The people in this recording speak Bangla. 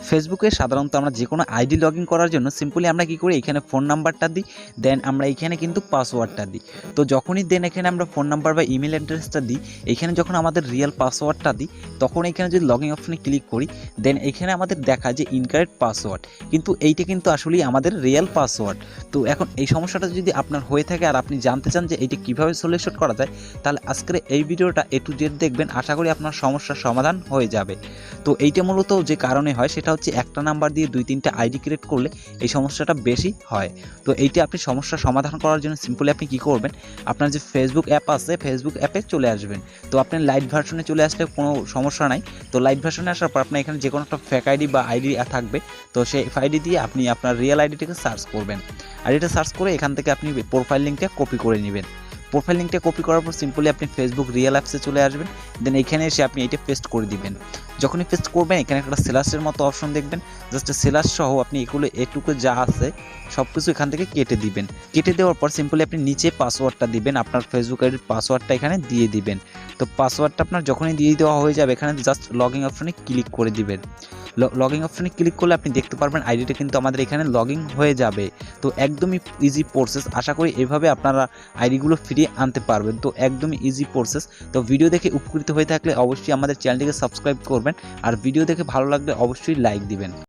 ফেসবুকে সাধারণত আমরা যে কোনো আইডি লগ ইন করার জন্য সিম্পলি আমরা কী করি, এখানে ফোন নাম্বারটা দিই, দেন আমরা এখানে কিন্তু পাসওয়ার্ডটা দিই। তো যখনই দেন এখানে আমরা ফোন নাম্বার বা ইমেল অ্যাড্রেসটা দিই, এখানে যখন আমাদের রিয়েল পাসওয়ার্ডটা দিই, তখন এখানে যদি লগ ইন অপশনে ক্লিক করি, দেন এখানে আমাদের দেখায় যে ইনকারেক্ট পাসওয়ার্ড, কিন্তু এইটা কিন্তু আসলেই আমাদের রিয়েল পাসওয়ার্ড। তো এখন এই সমস্যাটা যদি আপনার হয়ে থাকে আর আপনি জানতে চান যে এইটা কীভাবে সলিউশন করা যায়, তাহলে আজকের এই ভিডিওটা A to Z দেখবেন, আশা করি আপনার সমস্যার সমাধান হয়ে যাবে। তো এইটা মূলত যে কারণে হয় সেটা হচ্ছে একটা নাম্বার দিয়ে 2-3টা আইডি ক্রিয়েট করলে এই সমস্যাটা বেশি হয়। তো এইটা আপনি সমস্যার সমাধান করার জন্য সিম্পলি আপনি কী করবেন, আপনার যে ফেসবুক অ্যাপ আছে, ফেসবুক অ্যাপে চলে আসবেন। তো আপনি লাইট ভার্সনে চলে আসলে কোনো সমস্যা নাই। তো লাইট ভার্সনে আসার পর আপনার এখানে যে কোনো একটা ফেক আইডি বা আইডি থাকবে, তো সেই আইডি দিয়ে আপনি আপনার রিয়েল আইডিটাকে সার্চ করবেন। আইডিটা সার্চ করে এখান থেকে আপনি প্রোফাইল লিঙ্কটা কপি করে নেবেন। প্রোফাইল লিঙ্কটা কপি করার পর সিম্পলি আপনি ফেসবুক রিয়েল অ্যাপসে চলে আসবেন, দেন এখানে এসে আপনি এইটা পেস্ট করে দিবেন। যখনই পেস্ট করবেন এখানে একটা স্ল্যাশের মতো অপশন দেখবেন, জাস্ট স্ল্যাশ সহ আপনি এটুকু যা আছে সব কিছু এখান থেকে কেটে দিবেন। কেটে দেওয়ার পর সিম্পলি আপনি নিচে পাসওয়ার্ডটা দিবেন, আপনার ফেসবুক আইডির পাসওয়ার্ডটা এখানে দিয়ে দিবেন। তো পাসওয়ার্ডটা আপনার যখনই দিয়ে দেওয়া হয়ে যাবে, এখানে জাস্ট লগ ইন অপশনে ক্লিক করে দিবেন। লগ ইন অপশনে ক্লিক করলে আপনি দেখতে পারবেন আইডিটা কিন্তু আমাদের এখানে লগ ইন হয়ে যাবে। তো একদমই ইজি প্রসেস, আশা করি এভাবে আপনারা আইডিগুলো ফিরিয়ে আনতে পারবেন। তো একদমই ইজি প্রসেস। তো ভিডিও দেখে উপকৃত হয়ে থাকলে অবশ্যই আমাদের চ্যানেলটিকে সাবস্ক্রাইব করবেন, আর ভিডিও দেখে ভালো লাগলে অবশ্যই লাইক দিবেন।